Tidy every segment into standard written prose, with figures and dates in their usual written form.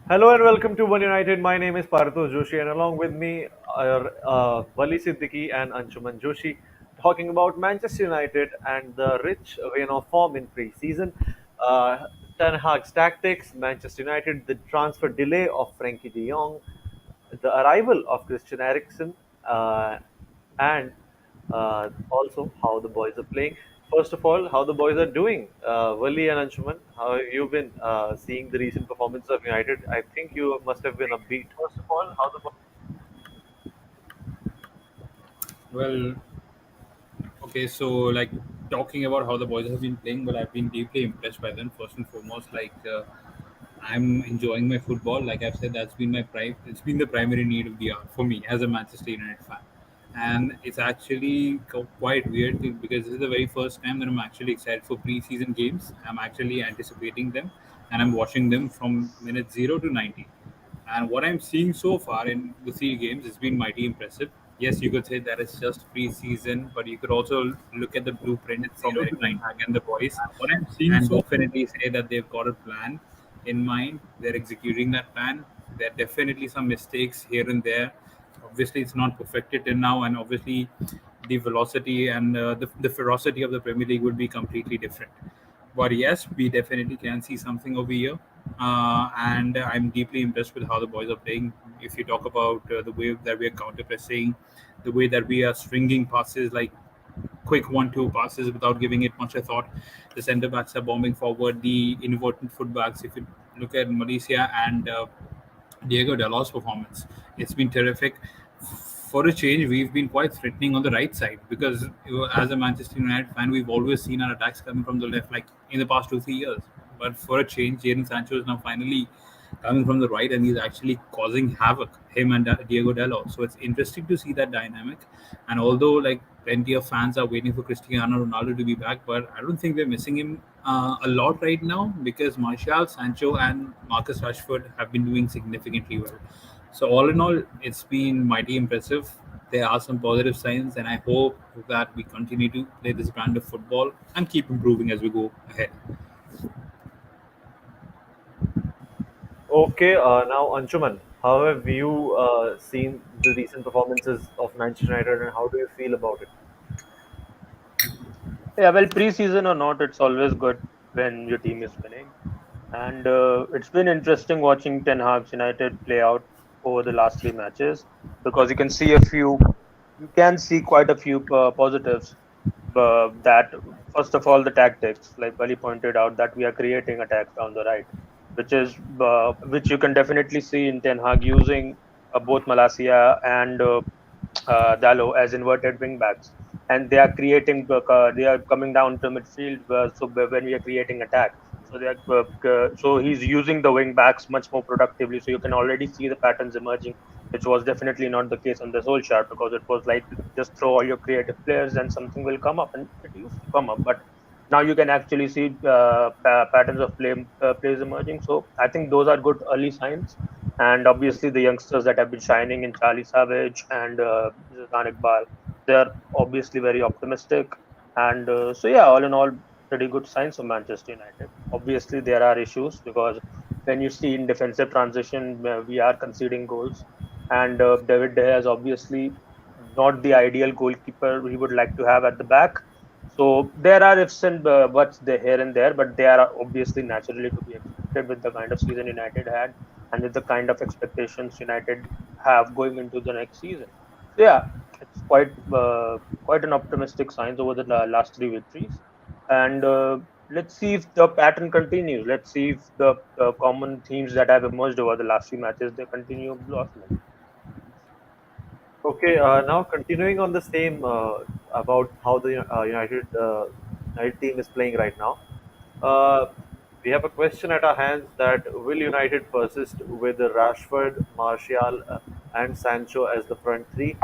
Hello and welcome to One United. My name is Paritosh Joshi, and along with me are Wali Siddiqui and Anshuman Joshi, talking about Manchester United and the rich vein of form in pre-season. Ten Hag's tactics, Manchester United, the transfer delay of Frankie De Jong, the arrival of Christian Eriksen, uh, and also how the boys are playing. First of all, how the boys are doing. Wali and Anshuman, how have you been seeing the recent performance of United? I think you must have been upbeat. First of all, how the Well, okay, so talking about how the boys have been playing, well, I've been deeply impressed by them. First and foremost, I'm enjoying my football. Like I've said, that's been my prime. It's been the primary need of the hour for me as a Manchester United fan, and it's actually quite weird because this is the very first time that I'm actually excited for preseason games. I'm actually anticipating them, and I'm watching them from minute 0 to 90. And what I'm seeing so far in the three games has been mighty impressive. Yes, you could say that it's just preseason, but you could also look at the blueprint from zero to Eriksen nine? Hag and the boys And what I'm seeing and so definitely say that they've got a plan in mind. They're executing that plan. There are definitely some mistakes here and there. Obviously, it's not perfected till now, and obviously, the velocity and the ferocity of the Premier League would be completely different. But yes, we definitely can see something over here. And I'm deeply impressed with how the boys are playing. If you talk about the way that we are counter pressing, the way that we are stringing passes like quick 1-2 passes without giving it much a thought. The centre backs are bombing forward. The inverted fullbacks, if you look at Malaysia and Diego Dalot's performance, it's been terrific. For a change, we've been quite threatening on the right side because as a Manchester United fan, we've always seen our attacks coming from the left, like in the past 2-3 years. But for a change, Jadon Sancho is now finally coming from the right, and he's actually causing havoc. Him and Diego Dalot. So it's interesting to see that dynamic. And although plenty of fans are waiting for Cristiano Ronaldo to be back, but I don't think we're missing him a lot right now because Martial, Sancho, and Marcus Rashford have been doing significantly well. So all in all, it's been mighty impressive. There are some positive signs, and I hope that we continue to play this brand of football and keep improving as we go ahead. Okay, now Anshuman, how have you seen the recent performances of Manchester United, and how do you feel about it? Yeah, well, preseason or not, it's always good when your team is winning. And it's been interesting watching Ten Hag's United play out over the last three matches because you can see quite a few positives. That first of all, the tactics, like Bali pointed out, that we are creating attacks down the right, which you can definitely see in Ten Hag using both Malasia and Dallo as inverted wing backs, and they are coming down to midfield. When we are creating attack, so he's using the wing backs much more productively. So you can already see the patterns emerging, which was definitely not the case on the Solskjaer because it was like just throw all your creative players and something will come up, and it used to come up, but now you can actually see patterns of plays emerging. So I think those are good early signs, and obviously the youngsters that have been shining in Charlie Savage and Zidane Iqbal, they're obviously very optimistic. And so yeah, all in all, pretty good signs for Manchester United. Obviously there are issues because when you see in defensive transition, we are conceding goals, and David De Gea is obviously not the ideal goalkeeper we would like to have at the back. So there are ifs and buts there here and there, but they are obviously naturally to be expected with the kind of season United had and with the kind of expectations United have going into the next season. So yeah, it's quite an optimistic signs over the last three victories, and let's see if the pattern continues. Let's see if the common themes that have emerged over the last few matches they continue blossoming. Okay, now continuing on the same about how the United team is playing right now. Uh, we have a question at our hands that will United persist with Rashford, Martial, and Sancho as the front three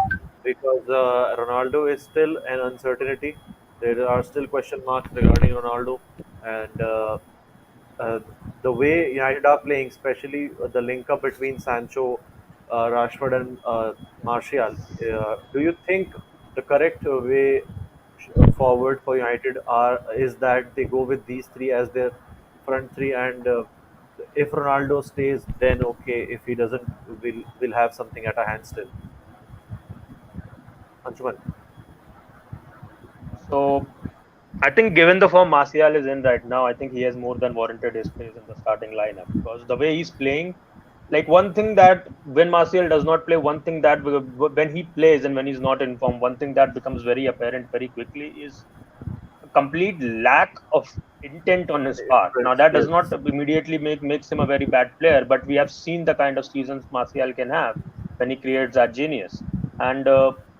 because Ronaldo is still an uncertainty. There are still question marks regarding Ronaldo, and uh, the way United are playing, especially the link up between Sancho, Rashford, and Martial. Do you think the correct way forward for United are is that they go with these three as their front three and If Ronaldo stays, then okay. If he doesn't, we'll have something at our hand still. Anshuman. So I think given the form Martial is in right now, I think he has more than warranted his place in the starting lineup because the way he's playing, like one thing that when Martial does not play, one thing that when he plays and when he's not in form, one thing that becomes very apparent very quickly is a complete lack of intent on his part. Now that does not Yes. immediately makes him a very bad player, but we have seen the kind of seasons Martial can have when he creates that genius, and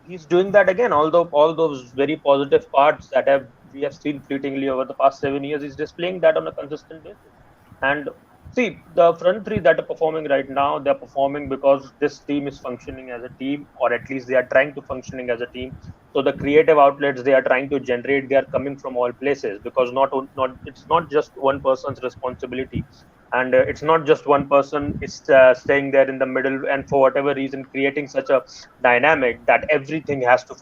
he's doing that again. Although all those very positive parts that have we have seen fleetingly over the past 7 years, he's displaying that on a consistent basis. And see, the front three that are performing right now, they're performing because this team is functioning as a team, or at least they are trying to functioning as a team. So the creative outlets they are trying to generate, they are coming from all places because not it's not just one person's responsibility, and it's not just one person is staying there in the middle and for whatever reason creating such a dynamic that everything has to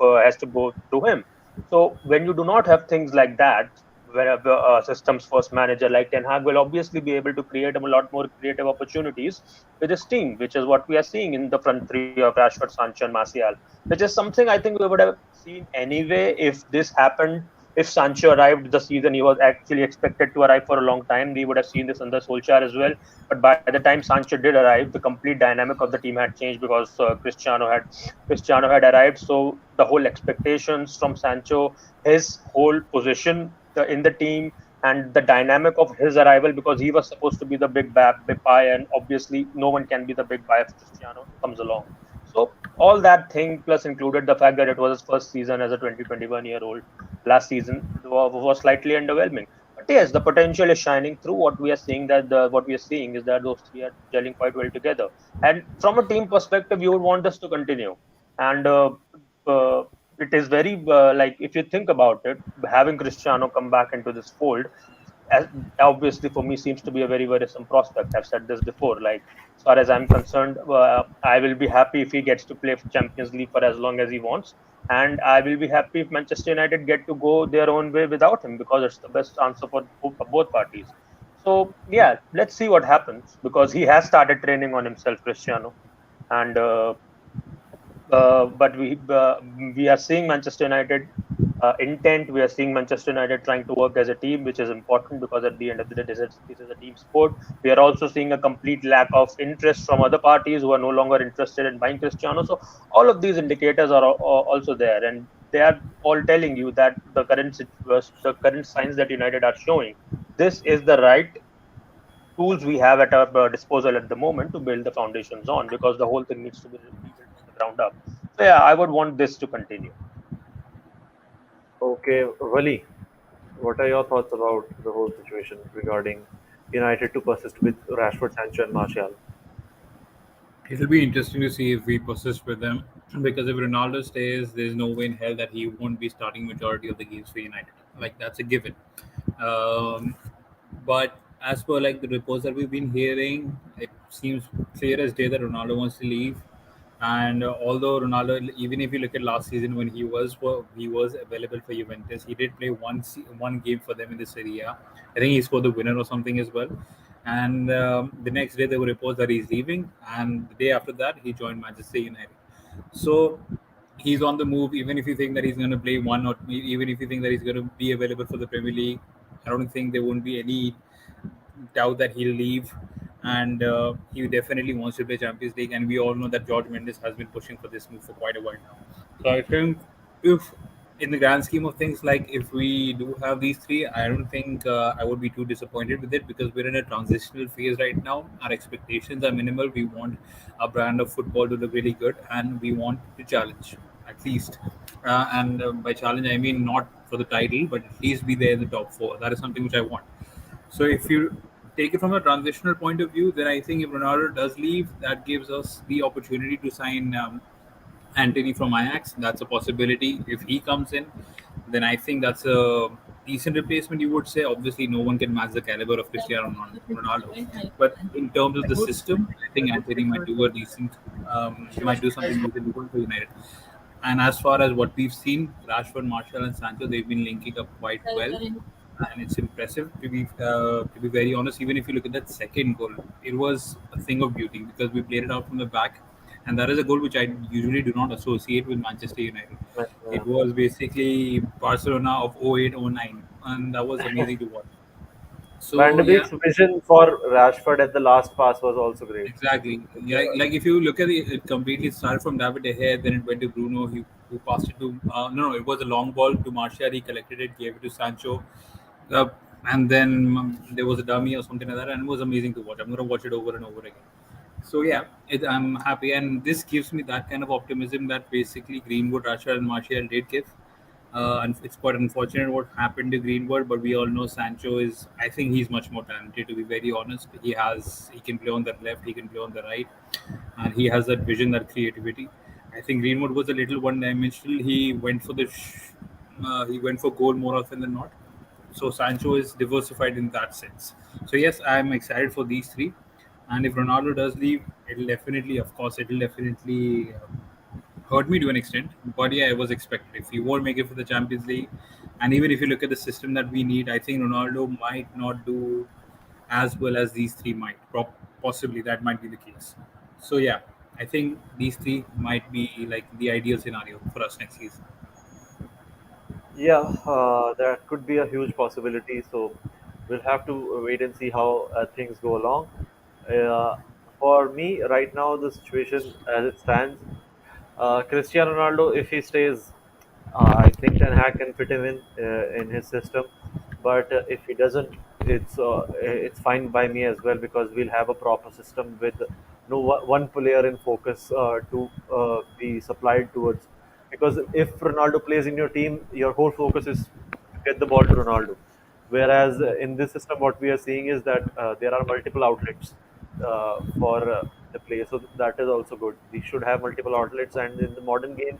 go to him. So when you do not have things like that, where a systems first manager like Ten Hag will obviously be able to create a lot more creative opportunities with his team, which is what we are seeing in the front three of Rashford, Sancho, and Martial, which is something I think we would have seen anyway if this happened. If Sancho arrived the season he was actually expected to arrive for a long time, we would have seen this under Solskjaer as well. But by the time Sancho did arrive, the complete dynamic of the team had changed because Cristiano had arrived. So the whole expectations from Sancho, his whole position in the team, and the dynamic of his arrival, because he was supposed to be the big buy, and obviously no one can be the big buy if Cristiano comes along. So all that thing plus included the fact that it was his first season as a 2021-year-old last season was slightly underwhelming. But yes, the potential is shining through. What we are seeing what we are seeing is that those three are gelling quite well together. And from a team perspective, you would want this to continue. And uh, it is very like if you think about it, having Cristiano come back into this fold, as, obviously for me seems to be a very worrisome prospect. I've said this before. Like as far as I'm concerned, I will be happy if he gets to play Champions League for as long as he wants, and I will be happy if Manchester United get to go their own way without him because it's the best answer for both parties. So yeah, let's see what happens because he has started training on himself, Cristiano, and but we are seeing Manchester United intent. We are seeing Manchester United trying to work as a team, which is important because at the end of the day, this is a team sport. We are also seeing a complete lack of interest from other parties who are no longer interested in buying Cristiano. So all of these indicators are also there, and they are all telling you that the current signs that United are showing, this is the right tools we have at our disposal at the moment to build the foundations on because the whole thing needs to be rebuilt from the ground up. So yeah, I would want this to continue. Okay, Wali, what are your thoughts about the whole situation regarding United to persist with Rashford, Sancho, and Martial? It'll be interesting to see if we persist with them because if Ronaldo stays, there's no way in hell that he won't be starting majority of the games for United. Like that's a given. Um, but as per like the reports that we've been hearing, it seems clear as day that Ronaldo wants to leave. And although Ronaldo, even if you look at last season when he was available for Juventus, he did play one game for them in the Serie A. I think he scored the winner or something as well. And the next day there were reports that he's leaving, and the day after that he joined Manchester United. So he's on the move. Even if you think that he's going to play one, or even if you think that he's going to be available for the Premier League, I don't think there won't be any doubt that he'll leave. And he definitely wants to play Champions League. And we all know that George Mendes has been pushing for this move for quite a while now. So I think if in the grand scheme of things, like if we do have these three, I don't think I would be too disappointed with it because we're in a transitional phase right now. Our expectations are minimal. We want our brand of football to look really good, and we want to challenge at least. And by challenge, I mean not for the title, but at least be there in the top four. That is something which I want. So if you take it from a transitional point of view, then I think if Ronaldo does leave, that gives us the opportunity to sign Anthony from Ajax. That's a possibility. If he comes in, then I think that's a decent replacement. You would say. Obviously, no one can match the caliber of Cristiano Ronaldo. But in terms of the system, I think Anthony might do a decent, might do something decent for United. And as far as what we've seen, Rashford, Martial, and Sancho, they've been linking up quite well. and it's impressive to be very honest. Even if you look at that second goal, it was a thing of beauty because we played it out from the back, and that is a goal which I usually do not associate with Manchester United. Yeah. It was basically Barcelona of 08-09, and that was amazing to watch. Van So de yeah, Beek's vision for Rashford at the last pass was also great. exactly. Yeah, like if you look at it, it completely started from David De Gea, then it went to Bruno, who passed it to no, it was a long ball to Martial. He collected it, gave it to Sancho, uh, and then there was a dummy or something like that, and it was amazing to watch. I'm gonna watch it over and over again. So yeah, I'm happy, and this gives me that kind of optimism that basically Greenwood, Rashford, and Martial did give. And it's quite unfortunate what happened to Greenwood, but we all know Sancho is. I think he's much more talented. To be very honest, he can play on the left, he can play on the right, and he has that vision, that creativity. I think Greenwood was a little one-dimensional. He went for goal more often than not. So Sancho is diversified in that sense. So yes, I'm excited for these three. And if Ronaldo does leave, it'll definitely hurt me to an extent. But yeah, it was expected. If he won't make it for the Champions League, and even if you look at the system that we need, I think Ronaldo might not do as well as these three might. Possibly that might be the case. So yeah, I think these three might be like the ideal scenario for us next season. Yeah, that could be a huge possibility. So we'll have to wait and see how things go along. Uh, for me, right now, the situation as it stands, Cristiano Ronaldo, if he stays, I think Ten Hag can fit him in his system. But if he doesn't, it's fine by me as well because we'll have a proper system with no one player in focus to be supplied towards. Because if Ronaldo plays in your team, your whole focus is to get the ball to Ronaldo. Whereas in this system, what we are seeing is that there are multiple outlets for the play, so that is also good. We should have multiple outlets, and in the modern game,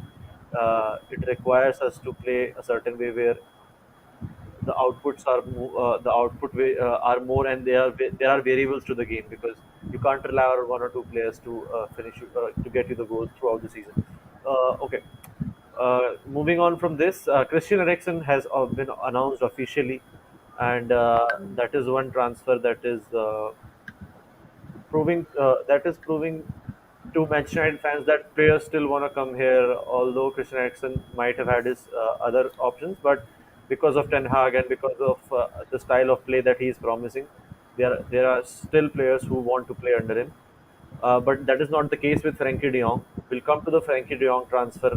it requires us to play a certain way where the output are more, and there are variables to the game because you can't rely on one or two players to to get you the goals throughout the season. Okay. Moving on from this, Christian Eriksen has been announced officially, and that is one transfer that is proving to Manchester United fans that players still want to come here. Although Christian Eriksen might have had his other options, but because of Ten Hag and because of the style of play that he is promising, there are still players who want to play under him. But that is not the case with Frankie De Jong. We'll come to the Frankie De Jong transfer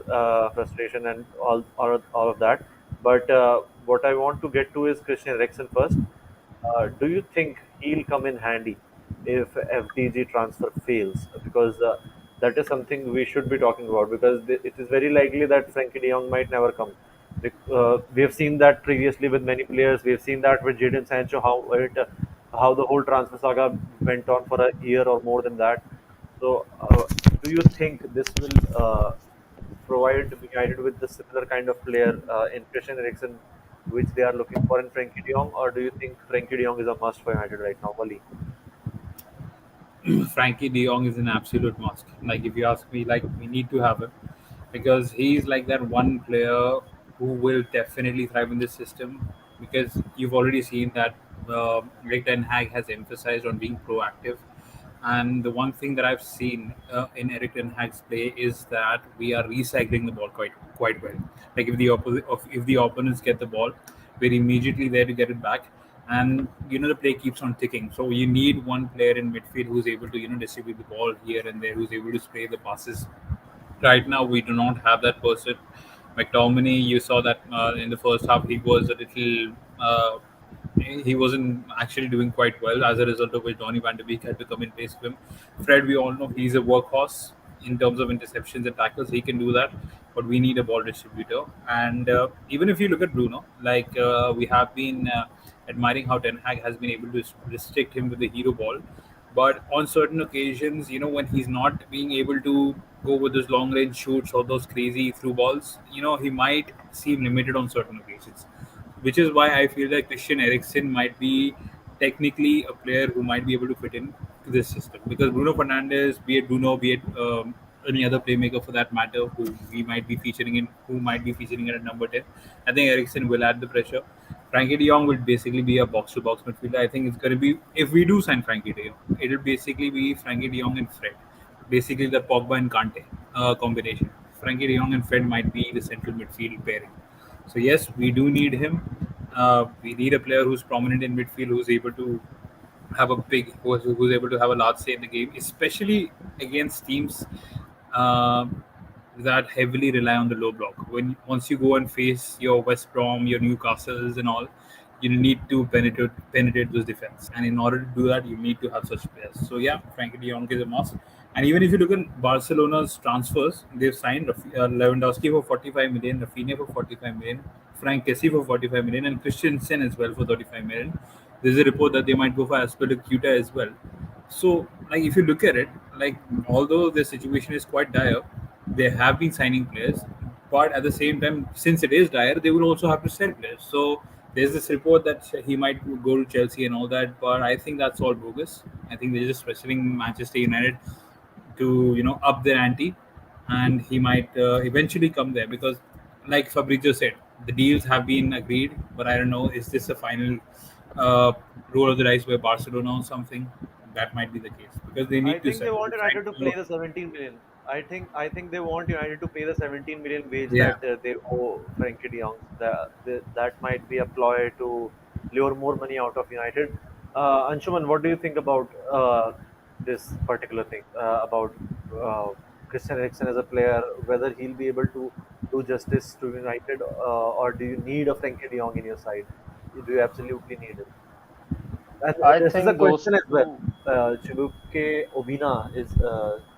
frustration and all of that. But what I want to get to is Christian Eriksen first. Do you think he'll come in handy if FDG transfer fails? Because that is something we should be talking about because it is very likely that Frankie De Jong might never come. We have seen that previously with many players. We have seen that with Jadon Sancho, how the whole transfer saga went on for a year or more than that. So, do you think this will provide United with the similar kind of player in Christian Eriksen, which they are looking for in Frankie De Jong, or do you think Frankie De Jong is a must for United right now, Wally? Frankie De Jong is an absolute must. Like if you ask me, like we need to have him because he's like that one player who will definitely thrive in this system. Because you've already seen that Rick Ten Hag has emphasized on being proactive, and the one thing that I've seen in Eric Ten Hag's play is that we are recycling the ball quite well. Like if the opponents get the ball, we're immediately there to get it back, and the play keeps on ticking. So you need one player in midfield who's able to distribute the ball here and there, who's able to spray the passes. Right now, we do not have that person. McTominay, you saw that in the first half, he was a little. He wasn't actually doing quite well, as a result of which Donny van de Beek had to come in place of him. Fred, we all know he's a workhorse in terms of interceptions and tackles. He can do that, but we need a ball distributor. And even if you look at Bruno, like we have been admiring how Ten Hag has been able to restrict him with the hero ball. But on certain occasions, when he's not being able to go with his long range shoots or those crazy through balls, he might seem limited on certain occasions, which is why I feel that Christian Eriksen might be technically a player who might be able to fit in to this system. Because Bruno Fernandes, be it Bruno, be it any other playmaker for that matter, who might be featuring at number 10, I think Eriksen will add the pressure. Frankie De Jong will basically be a box-to-box midfielder. I think it's going to be, if we do sign Frankie De Jong, it'll basically be Frankie De Jong and Fred, basically the Pogba and Kante combination. Frankie De Jong and Fred might be the central midfield pairing. So yes, we do need him. We need a player who's prominent in midfield, who's able to have a big, who's able to have a large say in the game, especially against teams uh, that heavily rely on the low block. When once you go and face your West Brom, your Newcastles, and all, you need to penetrate those defense. And in order to do that, you need to have such players. So yeah, Frankie De Jong is a must. And even if you look at Barcelona's transfers, they've signed Lewandowski for 45 million, Rafinha for 45 million, Frank Kessie for 45 million, and Christensen as well for 35 million. There's a report that they might go for Aspilicueta as well. So, like, if you look at it, like, although the situation is quite dire, they have been signing players, but at the same time, since it is dire, they will also have to sell players. So, there's this report that he might go to Chelsea and all that, but I think that's all bogus. I think they're just pressuring Manchester United to, up their ante, and he might eventually come there because, like Fabrizio said, the deals have been agreed, but I don't know, is this a final uh, roll of the dice by Barcelona or something? That might be the case because they I need to think they sell. want They've signed United to a lot pay the 17 million. I think they want United to pay the 17 million wage yeah. that they owe Frankie De Jong. That might be a ploy to lure more money out of United. Anshuman, what do you think about this particular thing about uh, Christian Eriksen as a player? Whether he'll be able to do justice to United, or do you need a Frankie De Jong in your side? Do you absolutely need it? And I this is a think those question as well. two. Chibuke Obina is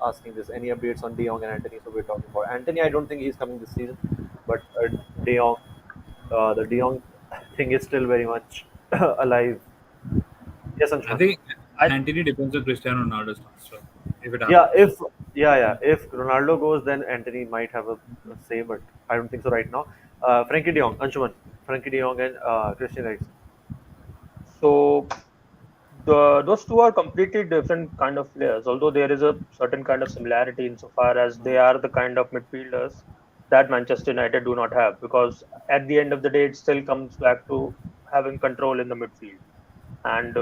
asking this. Any updates on De Jong and Anthony? So we're talking about Anthony. I don't think he's coming this season, but De Jong, the De Jong thing is still very much alive. Yes, I Anshuman. think I Antony depends on Cristiano Ronaldo's transfer if it Yeah, happens. if if Ronaldo goes, then Anthony might have a say, but I don't think so right now. Frankie De Jong, Anshuman, Frankie De Jong and Christian Eriksen. so those two are completely different kind of players, although there is a certain kind of similarity insofar as they are the kind of midfielders that Manchester United do not have. Because at the end of the day, it still comes back to having control in the midfield. And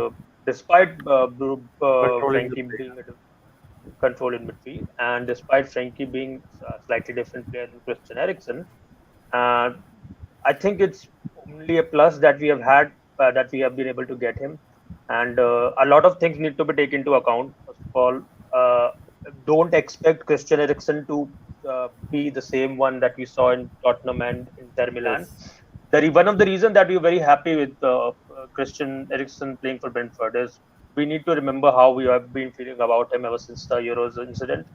despite Controlling the Frankie play. being a control in midfield, and despite Frankie being a slightly different player than Christian Eriksen, uh, I think it's only a plus that we have had that we have been able to get him, and a lot of things need to be taken into account. First of all, uh, don't expect Christian Eriksen to be the same one that we saw in Tottenham and Inter Milan. Yes. One of the reasons that we're very happy with Christian Eriksen playing for Brentford is we need to remember how we have been feeling about him ever since the Euros incident,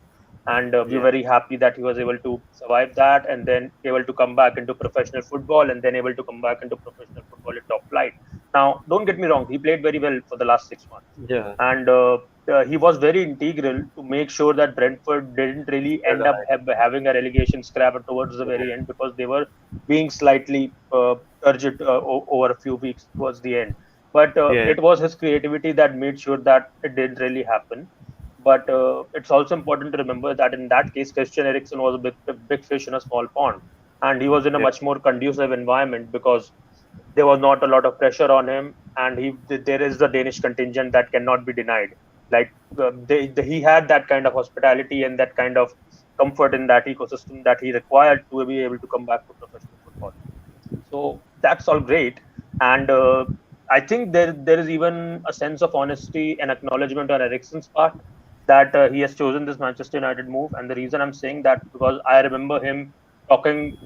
and we're Yeah. very happy that he was able to survive that and then able to come back into professional football and then able to come back into professional football at top flight. Now, don't get me wrong, he played very well for the last 6 months, Yeah. and he was very integral to make sure that Brentford didn't really end up having a relegation scrap towards the very end, because they were being slightly turgid over a few weeks towards the end. But Yeah. it was his creativity that made sure that it didn't really happen. But it's also important to remember that in that case, Christian Eriksen was a big fish in a small pond, and he was in a Yeah. much more conducive environment because there was not a lot of pressure on him, and there is the Danish contingent that cannot be denied. Like he had that kind of hospitality and that kind of comfort in that ecosystem that he required to be able to come back to professional football. So that's all great, and I think there is even a sense of honesty and acknowledgement on Eriksen's part that he has chosen this Manchester United move. And the reason I'm saying that because I remember him talking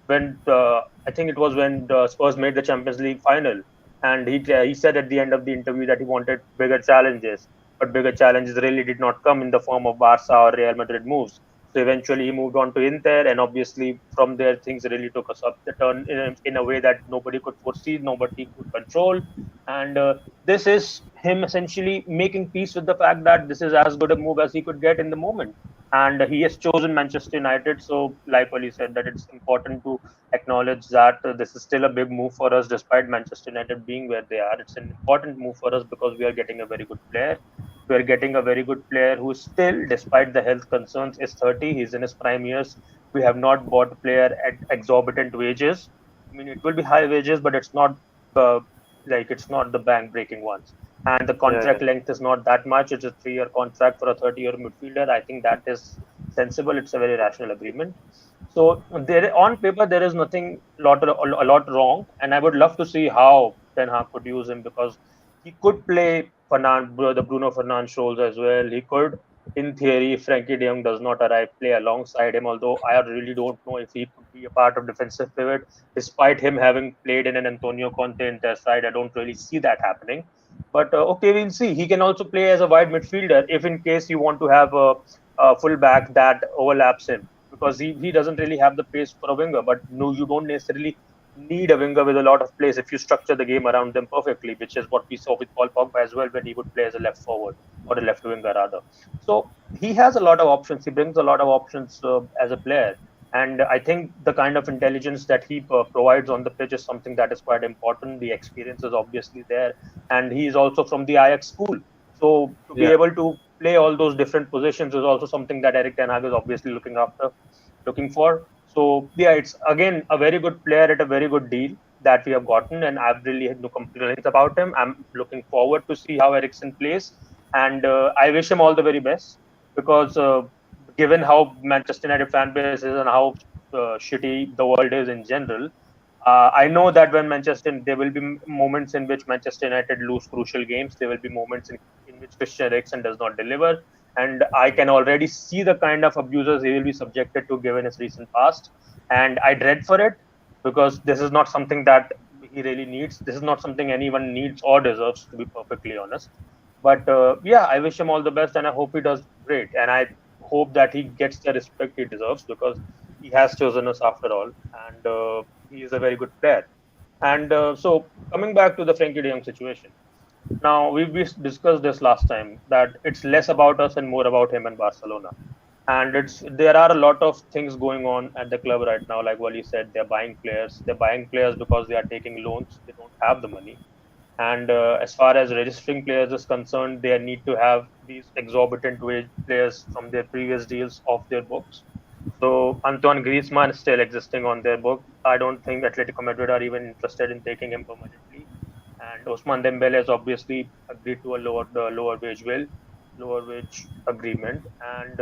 when I think it was when the Spurs made the Champions League final, and he said at the end of the interview that he wanted bigger challenges, but bigger challenges really did not come in the form of Barca or Real Madrid moves. So eventually he moved on to Inter, and obviously from there things really took us up the turn in a way that nobody could foresee, nobody could control. And this is him essentially making peace with the fact that this is as good a move as he could get in the moment. And he has chosen Manchester United. So, like Oli said, that it's important to acknowledge that this is still a big move for us, despite Manchester United being where they are. It's an important move for us because we are getting a very good player. We're getting a very good player who still, despite the health concerns, is 30. He's in his prime years. We have not bought a player at exorbitant wages. I mean, it will be high wages, but it's not. uh, like it's not the bank breaking ones. And the Yeah, yeah, contract length is not that much. It's a 3-year contract for a 30-year midfielder. I think that is sensible. It's a very rational agreement. So there, on paper, there is nothing a lot wrong, and I would love to see how Ten Hag could use him because he could play the Bruno Fernandes roles as well. He could, in theory, if Frankie De Jong does not arrive, play alongside him. Although I really don't know if he could be a part of defensive pivot, despite him having played in an Antonio Conte Inter side. I don't really see that happening. But okay, we'll see. He can also play as a wide midfielder if, in case you want to have a full back that overlaps him, because he doesn't really have the pace for a winger. But no, you don't necessarily need a winger with a lot of pace if you structure the game around them perfectly, which is what we saw with Paul Pogba as well when he would play as a left forward or a left winger rather. So he has a lot of options. He brings a lot of options as a player. And I think the kind of intelligence that he provides on the pitch is something that is quite important. The experience is obviously there, and he is also from the Ajax school. So to be yeah, able to play all those different positions is also something that Eric Ten Hag is obviously looking for. So yeah, it's again a very good player at a very good deal that we have gotten, and I've really had no complaints about him. I'm looking forward to see how Eriksen plays, and I wish him all the very best because given how Manchester United fan base is and how shitty the world is in general, I know that when there will be moments in which Manchester United lose crucial games. There will be moments in which Christian Eriksen does not deliver, and I can already see the kind of abuses he will be subjected to given his recent past. And I dread for it because this is not something that he really needs. This is not something anyone needs or deserves, to be perfectly honest. But yeah, I wish him all the best, and I hope he does great. And I hope that he gets the respect he deserves because he has chosen us after all, and he is a very good player. And so, coming back to the Frankie De Jong situation, now we discussed this last time that it's less about us and more about him and Barcelona. And it's there are a lot of things going on at the club right now. Like Wally said, they're buying players. They're buying players because they are taking loans. They don't have the money. And as far as registering players is concerned, they need to have these exorbitant wage players from their previous deals off their books. So Antoine Griezmann is still existing on their book. I don't think Atletico Madrid are even interested in taking him permanently. And Osman Dembele has obviously agreed to a lower wage agreement. And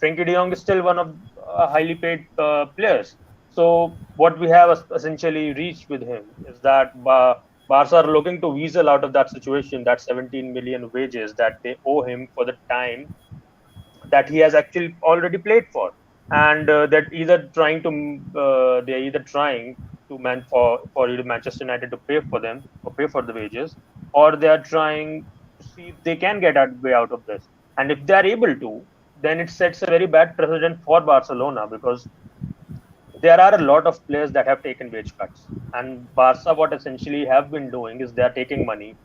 Frenkie De Jong is still one of highly paid players. So what we have essentially reached with him is that Barca are looking to weasel out of that situation, that 17 million wages that they owe him for the time that he has actually already played for, and that they're either trying to man for either Manchester United to pay for them or pay for the wages, or they are trying to see if they can get a way out of this. And if they are able to, then it sets a very bad precedent for Barcelona because there are a lot of players that have taken wage cuts, and Barca what essentially have been doing is they are taking money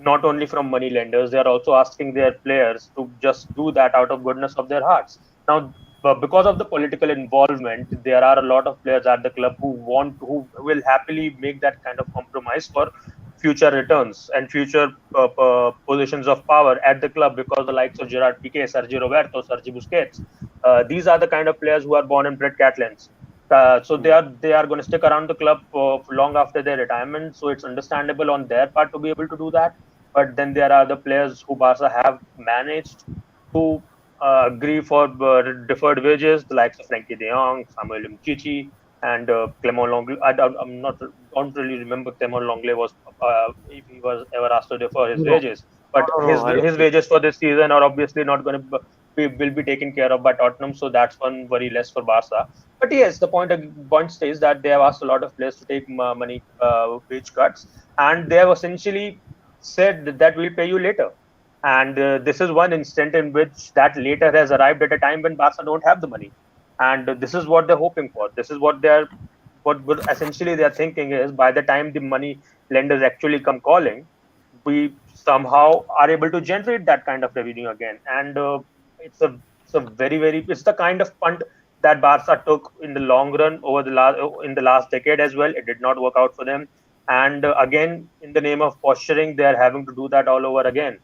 not only from money lenders, they are also asking their players to just do that out of goodness of their hearts. Now, but because of the political involvement, there are a lot of players at the club who will happily make that kind of compromise for future returns and future positions of power at the club because the likes of Gerard Piqué, Sergio Roberto, Sergio Busquets, these are the kind of players who are born and bred Catalans. So mm, they are going to stick around the club for long after their retirement. So it's understandable on their part to be able to do that. But then there are the players who Barca have managed to agree for deferred wages, the likes of Frankie De Jong, Samuel Umtiti, and Clement Longley. I'm not don't really remember Clement Longley was if he was ever asked to defer his no, wages. But no, I don't his think. wages for this season are obviously not going to will be taken care of by Tottenham, so that's one worry less for Barca. But yes, the point stays that they have asked a lot of players to take money wage cuts, and they have essentially said that we'll pay you later. And this is one instant in which that later has arrived at a time when Barca don't have the money, and this is what they're hoping for. This is what what essentially they're thinking is by the time the money lenders actually come calling, we somehow are able to generate that kind of revenue again. And it's a it's the kind of punt that Barca took in the long run over the last decade as well. It did not work out for them, and again, in the name of posturing, they are having to do that all over again.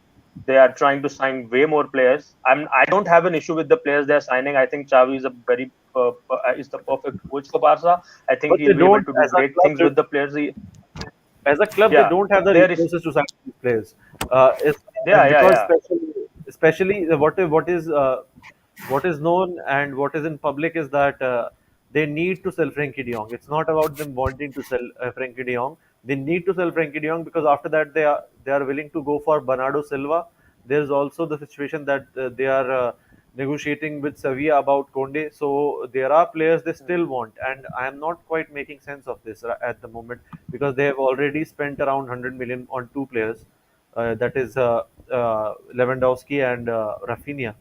They are trying to sign way more players. I don't have an issue with the players they're signing. I think Xavi is a very is the perfect coach for Barca. I think But they he'll be able don't, to do as a great club, things with the players. as a club, they Yeah, don't have the there is. resources to sign these players. Is Yeah, yeah, because yeah. especially what is known and what is in public is that they need to sell Frankie De Jong. It's not about them wanting to sell Frankie De Jong. They need to sell Frankie De Jong because after that they are willing to go for Bernardo Silva. There's also the situation that they are negotiating with Sevilla about Conde. So there are players they still want, and I am not quite making sense of this at the moment because they have already spent around 100 million on two players, that is Lewandowski and Rafinha.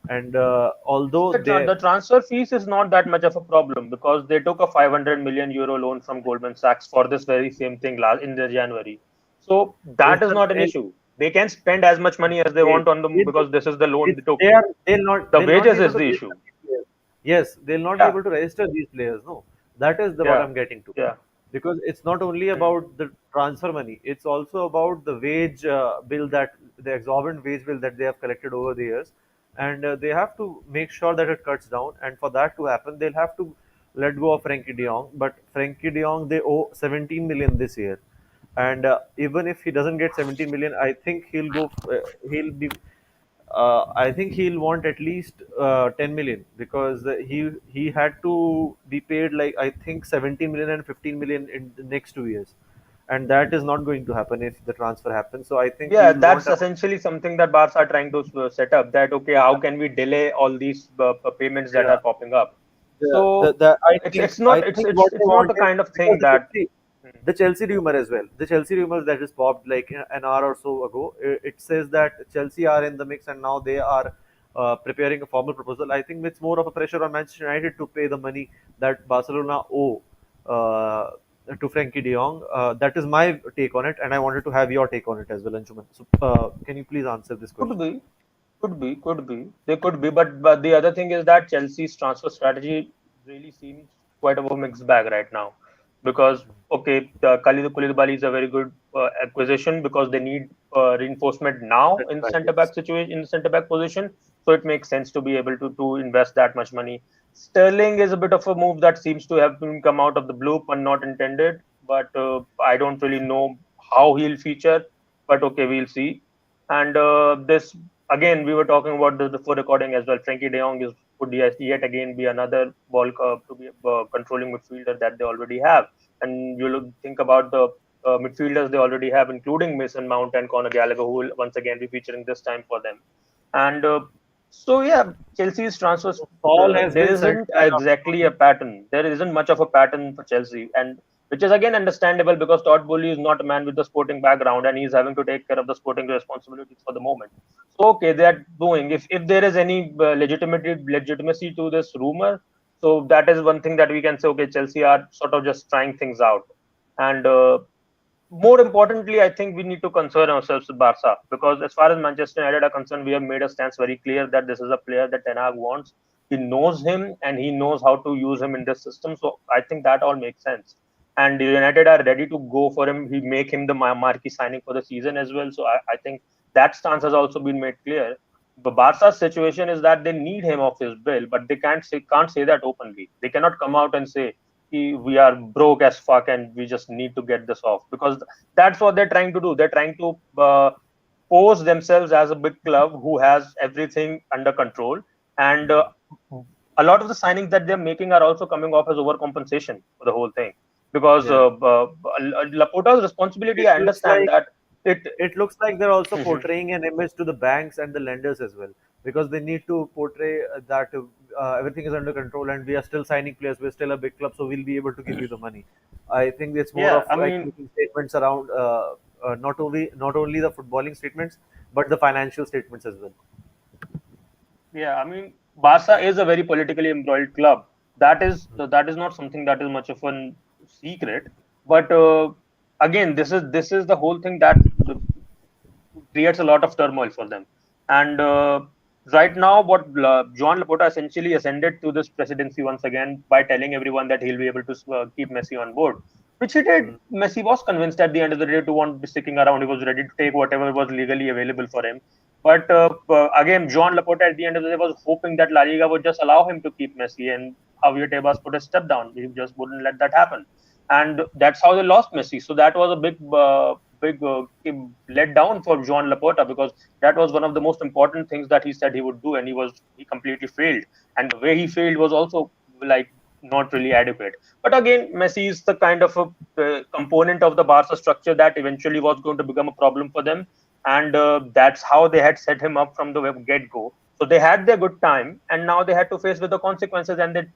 And although they The transfer fees is not that much of a problem because they took a 500 million euro loan from Goldman Sachs for this very same thing last in the January. So is that is the not an issue. They can spend as much money as they it, want on them it, because this is the loan they took. The they'll not be wages able is to the register issue. these players. Yes, they'll not be Yeah, able to register these players. No, that is what yeah, I'm getting to. yeah. Because it's not only Hmm. about the transfer money; it's also about the wage bill that the exorbitant wage bill that they have collected over the years, and they have to make sure that it cuts down. And for that to happen, they'll have to let go of Frankie De Jong. But Frankie De Jong, they owe 17 million this year, and even if he doesn't get 17 million, I think he'll go. He'll be I think he'll want at least 10 million because he had to be paid like I think 17 million and 15 million in the next 2 years, and that is not going to happen if the transfer happens. So I think Yeah, he'll want that's a essentially something that Barca are trying to set up. That okay, how can we delay all these payments that yeah. are popping up? So I it's think what they it's not want the is kind of because thing that. the Chelsea rumor as well. The Chelsea rumors that just popped like an hour or so ago. It says that Chelsea are in the mix and now they are preparing a formal proposal. I think it's more of a pressure on Manchester United to pay the money that Barcelona owe uh, to Frankie De Jong. That is my take on it, and I wanted to have your take on it as well, Anshuman. So, can you please answer this Could question? be, could be. They could be, but the other thing is that Chelsea's transfer strategy really seems quite of a mixed bag right now, because okay, the Khalid Koulibaly is a very good acquisition because they need reinforcement now That's in right. centre Yes. back situation in centre back position, so it makes sense to be able to invest that much money. Sterling is a bit of a move that seems to have been come out of the blue and not intended, but I don't really know how he'll feature. But okay, we'll see. And this again, we were talking about this before recording as well. Frankie De Jong is could yet again be another ball to be controlling midfielder that they already have. And you look think about the midfielders they already have, including Mason Mount and Conor Gallagher, who will once again be featuring this time for them. And so yeah, Chelsea's transfers. Paul has There been isn't certainly around. exactly a pattern. There isn't much of a pattern for Chelsea, and which is again understandable because Todd Bowley is not a man with the sporting background and he's having to take care of the sporting responsibilities for the moment. So okay, they are doing. If there is any legitimacy to this rumor, so that is one thing that we can say. Okay, Chelsea are sort of just trying things out, and more importantly, I think we need to concern ourselves with Barca because as far as Manchester United are concerned, we have made a stance very clear that this is a player that Ten Hag wants. He knows him and he knows how to use him in this system. So I think that all makes sense. And United are ready to go for him. He make him the marquee signing for the season as well. So I think that stance has also been made clear. The Barca's situation is that they need him off his bill, but they can't say that openly. They cannot come out and say we are broke as fuck and we just need to get this off because that's what they're trying to do. They're trying to pose themselves as a big club who has everything under control, and a lot of the signings that they're making are also coming off as overcompensation for the whole thing because Yeah. Laporta's responsibility. It I looks understand like that it. it looks like they're also portraying an image to the banks and the lenders as well because they need to portray that everything is under control and we are still signing players. We're still a big club, so we'll be able to give you the money. I think it's more Yeah, of I like mean, making statements around not only the footballing statements but the financial statements as well. yeah, I mean, Barca is a very politically embroiled club. That is not something that is much of a secret. But again, this is the whole thing that creates a lot of turmoil for them. And right now, what Joan Laporta essentially ascended to this presidency once again by telling everyone that he'll be able to keep Messi on board, which he did. Mm. Messi was convinced at the end of the day to want to be sticking around. He was ready to take whatever was legally available for him. But again, Joan Laporta at the end of the day was hoping that La Liga would just allow him to keep Messi, and Javier Tebas put a step down. He just wouldn't let that happen. and that's how they lost Messi. So that was a big let down for Joan Laporta, because that was one of the most important things that he said he would do, and he completely failed. And the way he failed was also like not really adequate. But again, Messi is the kind of a component of the Barca structure that eventually was going to become a problem for them, and that's how they had set him up from the get go. So they had their good time, and now they had to face with the consequences, and they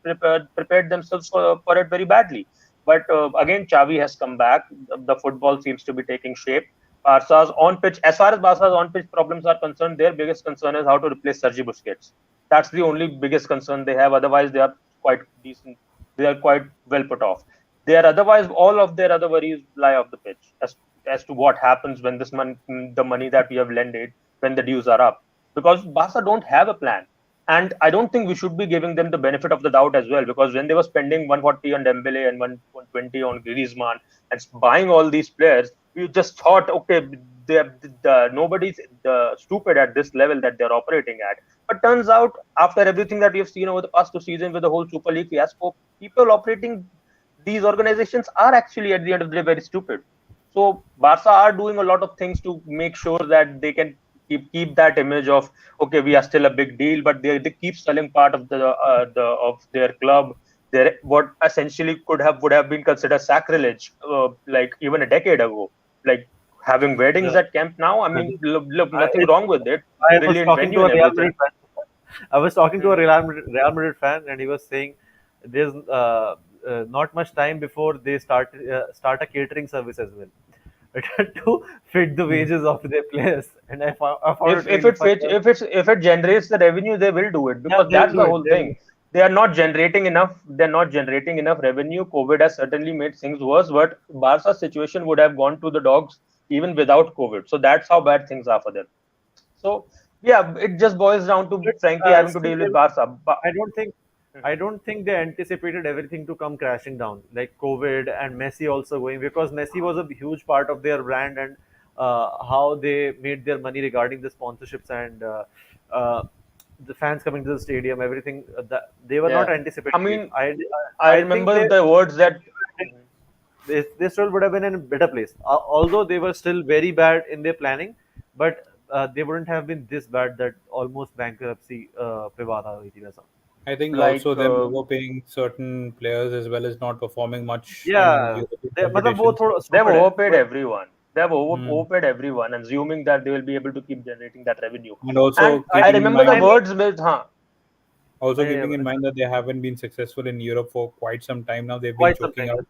prepared themselves for it very badly. But again, Xavi has come back. The football seems to be taking shape. Barca's on pitch, as far as Barca's on pitch problems are concerned, their biggest concern is how to replace Sergi Busquets. That's the only biggest concern they have. Otherwise, they are quite decent. They are quite well put off. They are otherwise all of their other worries lie off the pitch as to what happens when the money that we have lended, when the dues are up, because Barca don't have a plan. And I don't think we should be giving them the benefit of the doubt as well, because when they were spending 140 on Dembele and 120 on Griezmann and buying all these players, we just thought, okay, nobody's stupid at this level that they're operating at. But turns out, after everything that we have seen over the past 2 seasons with the whole Super League fiasco, people operating these organizations are actually at the end of the day very stupid. So Barca are doing a lot of things to make sure that they can keep that image of, okay, we are still a big deal, but they keep selling part of the of their club. Their what essentially would have been considered sacrilege, like even a decade ago, like having weddings Yeah. at Camp Nou. I mean, look, I, nothing it, wrong with it. I was Brilliant talking venue to and a Real everything. Madrid fan. I was talking to a Hmm. Real Madrid fan, and he was saying there's not much time before they start a catering service as well to fit the Hmm. wages of their players. And I found if it if really it funny. if it generates the revenue, they will do it, Yeah, because they'll that's do the it. whole They'll do thing. it. They are not generating enough. They're not generating enough revenue. COVID has certainly made things worse, but Barca's situation would have gone to the dogs even without COVID. So that's how bad things are for them. So yeah, it just boils down to But frankly having to still, deal with Barca. I don't think I don't think they anticipated everything to come crashing down, like COVID and Messi also going, because Messi was a huge part of their brand and how they made their money regarding the sponsorships and uh, the fans coming to the stadium, everything that they were not Yeah, I anticipating it. mean, I I think remember the words that. they still would have been in a better place. Although they were still very bad in their planning, but they wouldn't have been this bad that almost bankruptcy पे वाला हुई थी वैसा. I think Like also them overpaying certain players as well as not performing much in Yeah, European मतलब वो competitions. थोड़ा they've stupid है, overpaid but everyone. They've Hmm. overpaid everyone, assuming that they will be able to keep generating that revenue. And And also I I keeping in remember the mind, mean, words with, huh? also yeah, keeping in mind that they haven't been successful in Europe for quite some time now. They've been quite some choking time. out,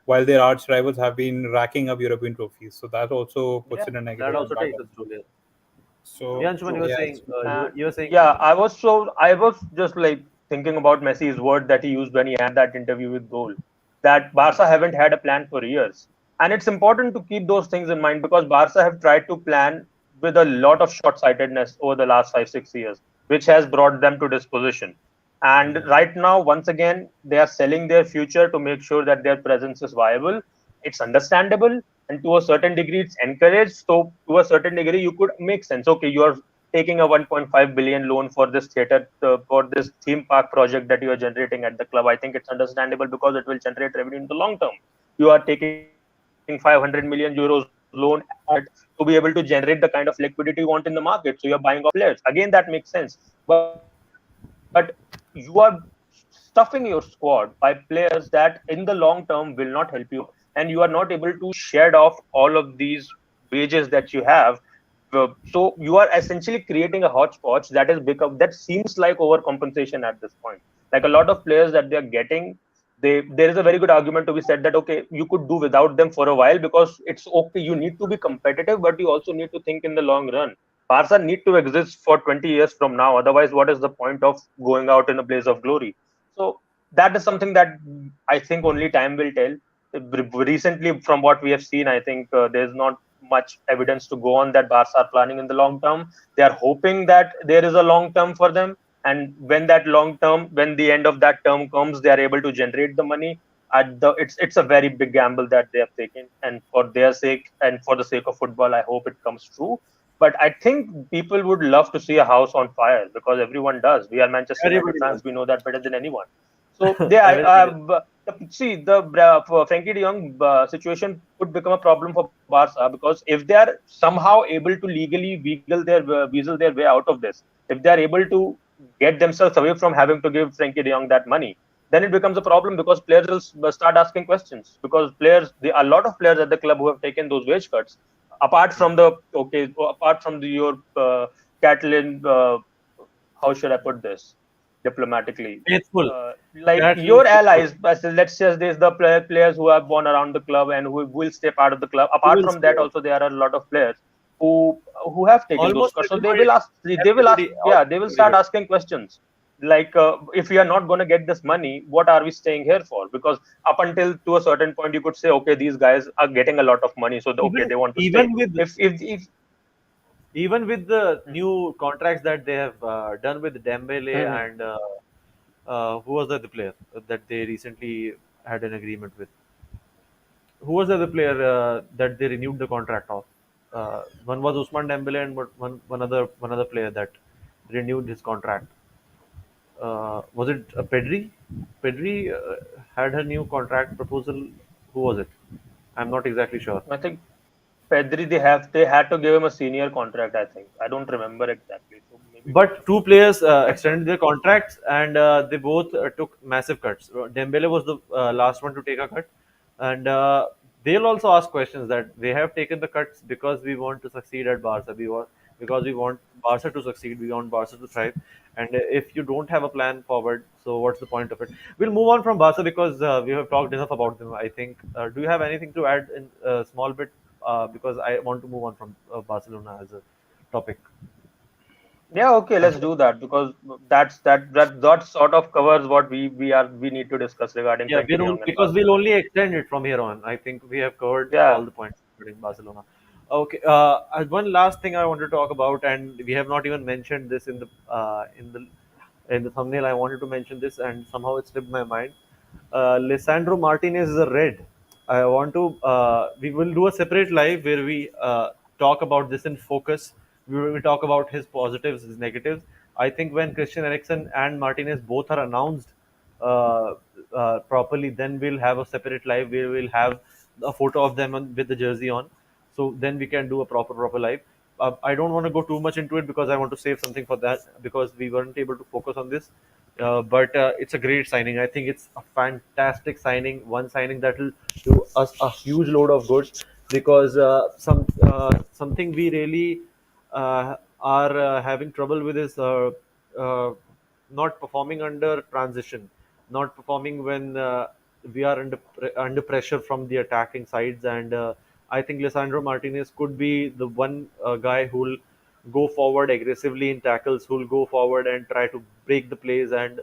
while their arch rivals have been racking up European trophies. So that also puts Yeah, in a That negative also impact takes on its them. toll. Yeah, So true, Anshuman, you true. were yeah, saying you were saying Yeah, something. I was just like thinking about Messi's word that he used when he had that interview with Goal, that Barca haven't had a plan for years. And it's important to keep those things in mind, because Barca have tried to plan with a lot of short-sightedness over the last 5 6 years, which has brought them to this position. And right now, once again, they are selling their future to make sure that their presence is viable. It's understandable, and to a certain degree, it's encouraged. So, to a certain degree, you could make sense. Okay, you're taking a 1.5 billion loan for this theater, for this theme park project that you are generating at the club. I think it's understandable because it will generate revenue in the long term. You are taking 500 million euros loan on it to be able to generate the kind of liquidity you want in the market. So you're buying off players. Again, that makes sense. But you are stuffing your squad by players that in the long term will not help you out, and you are not able to shed off all of these wages that you have. So you are essentially creating a hodgepodge that is become that seems like overcompensation at this point. Like a lot of players that they are getting, there is a very good argument to be said that okay, you could do without them for a while, because it's okay. You need to be competitive, but you also need to think in the long run. Barca need to exist for 20 years from now. Otherwise, what is the point of going out in a blaze of glory? So that is something that I think only time will tell. Recently, from what we have seen, I think there's not much evidence to go on that Barca are planning in the long term. They are hoping that there is a long term for them, and when that long term, when the end of that term comes, they are able to generate the money. It's a very big gamble that they have taken, and for their sake and for the sake of football, I hope it comes true. But I think people would love to see a house on fire, because everyone does. We are Manchester United Everybody fans. does. We know that better than anyone. So yeah, Everybody does. see the for Frankie De Jong situation could become a problem for Barca, because if they are somehow able to legally weasel their way out of this, if they are able to get themselves away from having to give Frankie De Jong that money, then it becomes a problem, because players will start asking questions, because a lot of players at the club who have taken those wage cuts, apart from the apart from your Catalan, how should I put this diplomatically? Faithful. Like Cattle your faithful. allies, but let's say there's the players who have gone around the club and who will stay part of the club. Who Apart will from stay? that, also there are a lot of players who have taken those Almost cuts. So everybody. they will ask, Everybody. yeah, Almost they will start everybody. asking questions like, if we are not going to get this money, what are we staying here for? Because up until to a certain point, you could say, okay, these guys are getting a lot of money, so okay, Even they want to stay. even with If even with the new contracts that they have done with Dembele Mhm. and who was the other player that they recently had an agreement with? Who was the other player that they renewed the contract of? One was Usman Dembele and one other player that renewed his contract. Was it Pedri? Pedri had a new contract proposal. Who was it? I'm not exactly sure. I think Pedri, they had to give him a senior contract. I think I don't remember exactly, so maybe we can But two check it. players But extended their contracts, and they both took massive cuts. Dembele was the last one to take a cut, and they'll also ask questions that they have taken the cuts because we want to succeed at Barca. Because we want Barca to succeed. We want Barca to thrive. And if you don't have a plan forward, so what's the point of it? We'll move on from Barca because we have talked enough about them. I think. Do you have anything to add in a small bit? Because I want to move on from Barcelona as a topic. yeah, okay, let's do that, because that sort of covers what we need to discuss regarding Yeah, Frankie De Jong and because we'll Barcelona. only extend it from here on. I think we have covered all Yeah, the points regarding Barcelona. Okay, one last thing I want to talk about, and we have not even mentioned this in the thumbnail. I wanted to mention this, and somehow it slipped my mind. Lisandro Martinez is a red. I want to. We will do a separate live where we talk about this in focus. We talk about his positives, his negatives. I think when Christian Eriksen and Martinez both are announced uh, properly, then we'll have a separate live where we'll have a photo of them with the jersey on. So then we can do a proper live. I don't want to go too much into it because I want to save something for that because we weren't able to focus on this. But it's a great signing. I think it's a fantastic signing. One signing that will do us a huge load of good because something we really are having trouble with is uh, not performing under transition, not performing when we are under pressure from the attacking sides. And I think Lisandro Martinez could be the one guy who will go forward aggressively in tackles, who will go forward and try to break the plays, and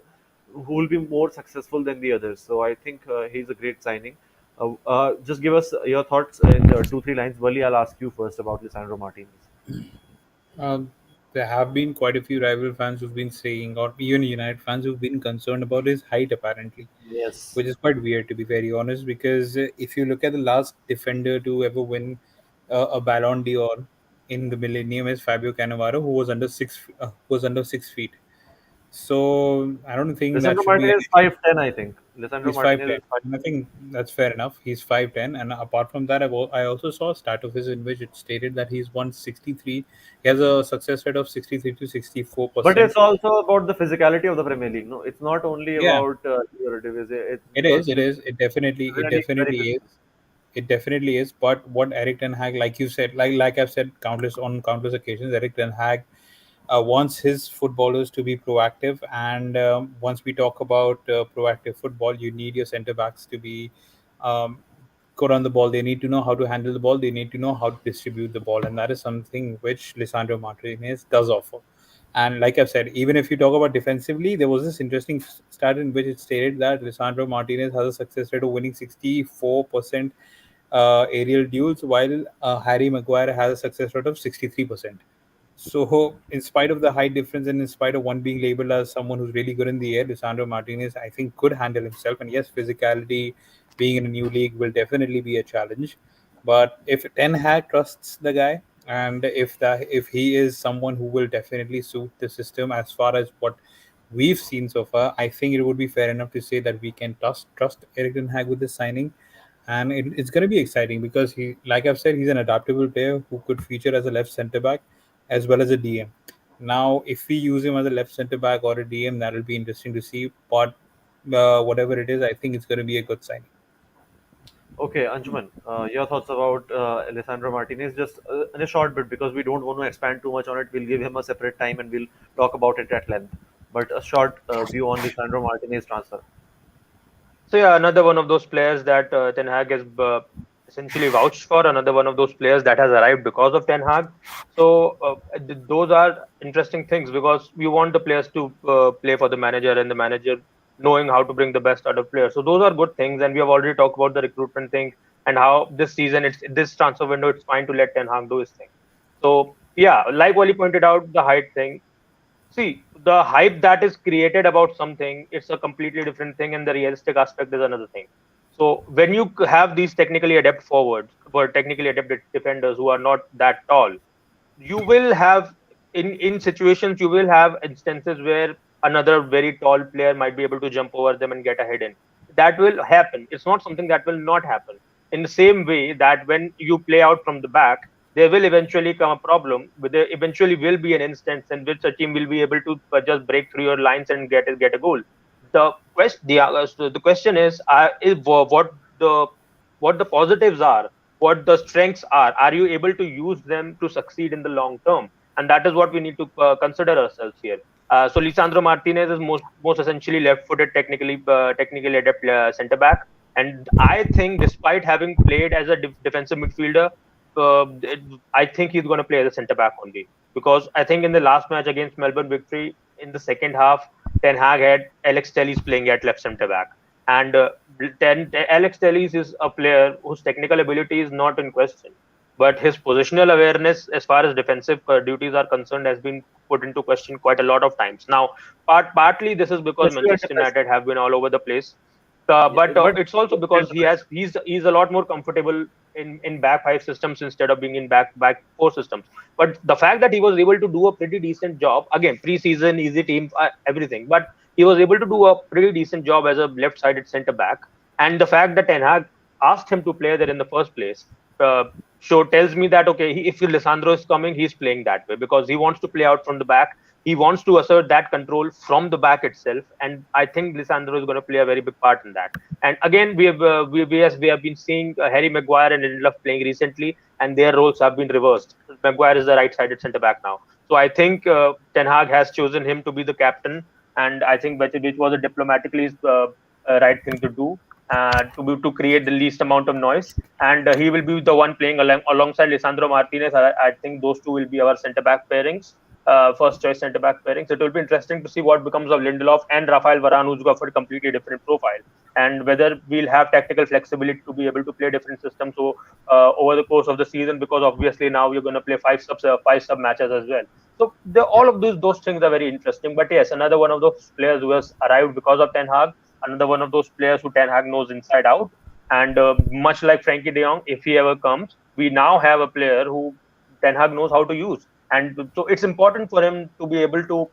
who will be more successful than the others. So I think he's a great signing. Just give us your thoughts in 2 3 lines. Wally, I'll ask you first about Lisandro Martinez. Um, there have been quite a few rival fans who've been saying, or even United fans who've been concerned about his height, apparently, Yes. which is quite weird to be very honest. Because if you look at the last defender to ever win a Ballon d'Or in the millennium is Fabio Cannavaro, who was under was under 6 feet. So I don't think that Lisandro should be an Martinez is issue. 5'10", I think. Lisandro He's 5'10", Martinez is 5'10". and I think that's fair enough. He's 5'10", and apart from that, I also saw a stat of his in which it stated that he's 163. He has a success rate of 63 to 64 But percent. it's also about the physicality of the Premier League. No, it's not only Yeah, about your division. It's it because is. It is. Premier It League is very definitely is. physical. It definitely is. But what Eric Ten Hag, like you said, like I've said countless occasions, Eric Ten Hag wants his footballers to be proactive. And once we talk about proactive football, you need your centre backs to be um, good on the ball. They need to know how to handle the ball. They need to know how to distribute the ball, and that is something which Lisandro Martinez does offer. And like I've said, even if you talk about defensively, there was this interesting stat in which it stated that Lisandro Martinez has a success rate of winning 64% aerial duels, while Harry Maguire has a success rate of 63%. So, in spite of the height difference and in spite of one being labeled as someone who's really good in the air, Lisandro Martinez, I think, could handle himself. And yes, physicality, being in a new league, will definitely be a challenge. But if Ten Hag trusts the guy, and if he is someone who will definitely suit the system as far as we've seen so far, I think it would be fair enough to say that we can trust Erik Ten Hag with this signing, and it's going to be exciting because he, like I've said, he's an adaptable player who could feature as a left centre back as well as a DM. Now, if we use him as a left centre back or a DM, that'll be interesting to see. But whatever it is, I think it's going to be a good signing. Okay, Anjuman, your thoughts about Lisandro Martinez, just in a short bit, because we don't want to expand too much on it. We'll give him a separate time and we'll talk about it at length. But a short view on Lisandro Martinez transfer. So yeah, another one of those players that Ten Hag has essentially vouched for. Another one of those players that has arrived because of Ten Hag. So those are interesting things because you want the players to play for the manager and the manager knowing how to bring the best out of players. So those are good things, and we have already talked about the recruitment thing and how this season, it's this transfer window, it's fine to let Ten Hag do his thing. So yeah, like Wally pointed out, the height thing. See, the hype that is created about something, it's a completely different thing, and the realistic aspect is another thing. So when you have these technically adept forwards or technically adept defenders who are not that tall, you will have in situations you will have instances where another very tall player might be able to jump over them and get ahead in. That will happen. It's not something that will not happen. In the same way that when you play out from the back, there will eventually come a problem. But there eventually will be an instance in which a team will be able to just break through your lines and get a goal. The question is the what the positives are, what the strengths are. Are you able to use them to succeed in the long term? And that is what we need to consider ourselves here. So Lisandro Martinez is most essentially left-footed, technically adept centre back, and I think despite having played as a defensive midfielder, I think he's going to play as a centre back only, because I think in the last match against Melbourne Victory in the second half, Ten Hag had Alex Telles playing at left centre back, and Alex Telles is a player whose technical ability is not in question, but his positional awareness as far as defensive duties are concerned has been put into question quite a lot of times. Now, partly this is because Especially at Manchester defense. United have been all over the place, but But it's also because he's a lot more comfortable in back five systems instead of being in back four systems. But the fact that he was able to do a pretty decent job, again, preseason, easy team, everything, but he was able to do a pretty decent job as a left-sided centre back. And the fact that Ten Hag asked him to play there in the first place uh, tells me that okay, if Lisandro is coming, he's playing that way because he wants to play out from the back. He wants to assert that control from the back itself, and I think Lisandro is going to play a very big part in that. And again, we have been seeing Harry Maguire and Lindelof playing recently, and their roles have been reversed. Maguire is the right-sided centre back now, so I think Ten Hag has chosen him to be the captain, and I think which was a diplomatically right thing to do, to create the least amount of noise. And he will be the one playing alongside Lisandro Martinez. I think those two will be our centre back pairings, first choice centre back pairings. It will be interesting to see what becomes of Lindelof and Rafael Varane, who's got a completely different profile, and whether we'll have tactical flexibility to be able to play different systems over the course of the season. Because obviously now you're going to play five sub matches as well. So all of those things are very interesting. But yes, another one of those players who has arrived because of Ten Hag, another one of those players who Ten Hag knows inside out. And much like Frankie De Jong, if he ever comes, we now have a player who Ten Hag knows how to use. And so it's important for him to be able to,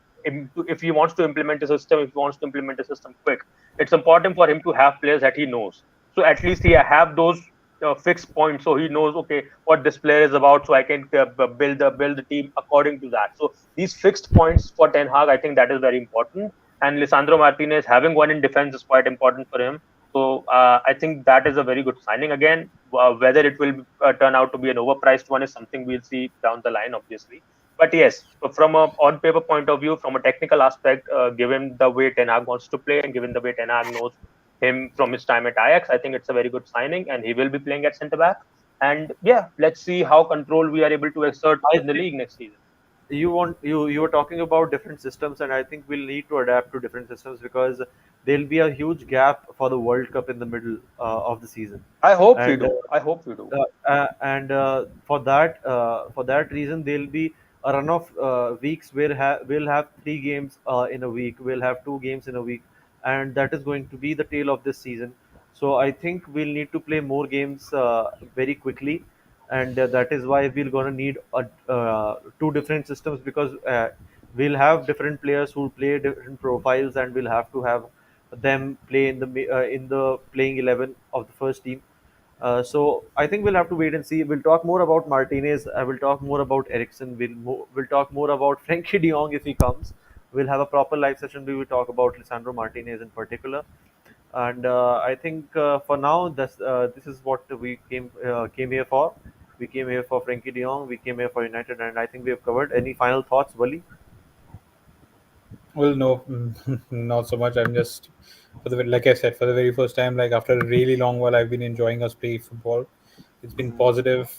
if he wants to implement a system, if he wants to implement a system quick, it's important for him to have players that he knows. So at least he have those fixed points, so he knows okay what this player is about, so I can build the team according to that. So these fixed points for Ten Hag, I think that is very important. And Lisandro Martinez having one in defense is quite important for him. So I think that is a very good signing. Again, whether it will turn out to be an overpriced one is something we'll see down the line, obviously. But yes, from a on paper point of view, from a technical aspect, given the way Ten Hag wants to play and given the way Ten Hag knows him from his time at Ajax, I think it's a very good signing, and he will be playing at centre back. And yeah, let's see how control we are able to exert I in the think league next season. you were talking about different systems, and I think we'll need to adapt to different systems because there'll be a huge gap for the World Cup in the middle of the season, I hope we and do. I hope we do. for that reason there'll be a run of weeks where we'll have 3 games in a week, we'll have 2 games in a week, and that is going to be the tail of this season. So I think we'll need to play more games very quickly, and that is why we're going to need two different systems because we'll have different players who play different profiles, and we'll have to have them play in the in the playing 11 of the first team. So I think we'll have to wait and see. We'll talk more about Martinez. I will talk more about Eriksen. We'll talk more about Frankie De Jong if he comes. We'll have a proper live session. We will talk about Lisandro Martinez in particular. And I think for now, this is what we came here for. We came here for Frankie De Jong. We came here for United, and I think we have covered. Any final thoughts, Wally? Well, no, not so much. I'm just like I said, for the very first time, like after a really long while, I've been enjoying us play football. It's been positive,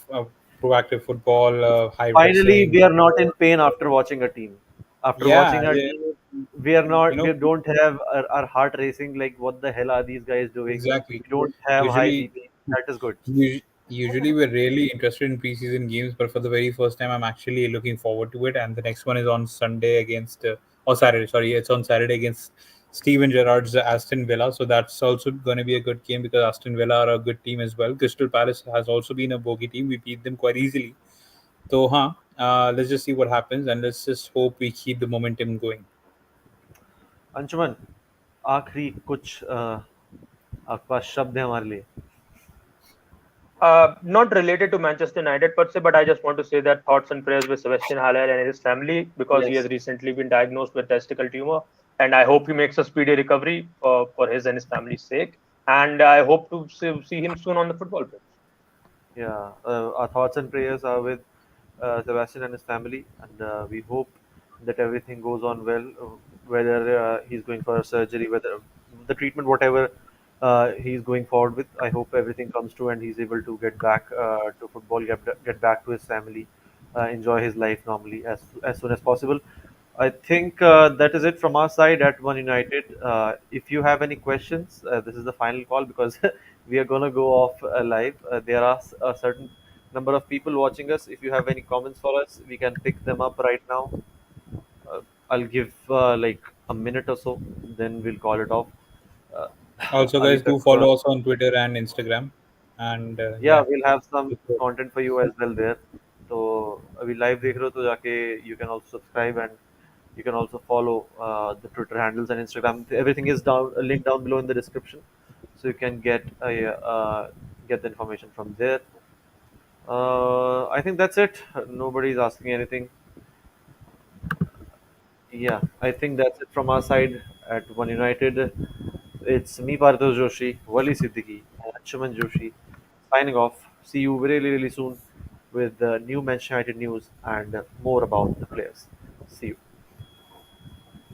proactive football, high Finally, pressing. we are not in pain after watching a team. After Yeah, watching a yeah, team, we are you not. We know, don't have our heart racing. Like, what the hell are these guys doing? exactly. We don't have high Usually, BP. That is good. usually we're really interested in preseason games, but for the very first time, I'm actually looking forward to it. And the next one is on Sunday against, or Saturday. Sorry, it's on Saturday against Steven Gerrard's Aston Villa. So that's also going to be a good game because Aston Villa are a good team as well. Crystal Palace has also been a bogey team. We beat them quite easily. So, let's just see what happens, and let's just hope we keep the momentum going. Anshuman, आखिरी कुछ आपके पास शब्द है हमारे लिए? Not related to Manchester United per se, but I just want to say that thoughts and prayers with Sebastian Haller and his family because he has Yes. recently been diagnosed with testicle tumor, and I hope he makes a speedy recovery for his and his family's sake. And I hope to see him soon on the football pitch. Yeah, our thoughts and prayers are with Sebastian and his family, and we hope that everything goes on well. Whether he's going for a surgery, whether the treatment, whatever he's going forward with, I hope everything comes true and he's able to get back to football, get back to his family, enjoy his life normally as soon as possible. I think that is it from our side at One United. If you have any questions, this is the final call because we are going to go off live. There are a certain number of people watching us. If you have any comments for us, we can pick them up right now. Uh, I'll give like a minute or so, then we'll call it off. Uh, Also, अभी guys, do तक follow us on Twitter and Instagram. And yeah, yeah, we'll have some content for you as well there. तो अभी live देख रहे हो तो जाके you can also subscribe, and you can also follow the Twitter handles and Instagram. Everything is down linked down below in the description, so you can get the information from there. I think that's it. Nobody's asking anything. Yeah, I think that's it from our side at One United. It's me, Parthos Joshi, Wali Siddiqui, and Anshuman Joshi signing off. See you really, really soon with new Manchester United news and more about the players. See you.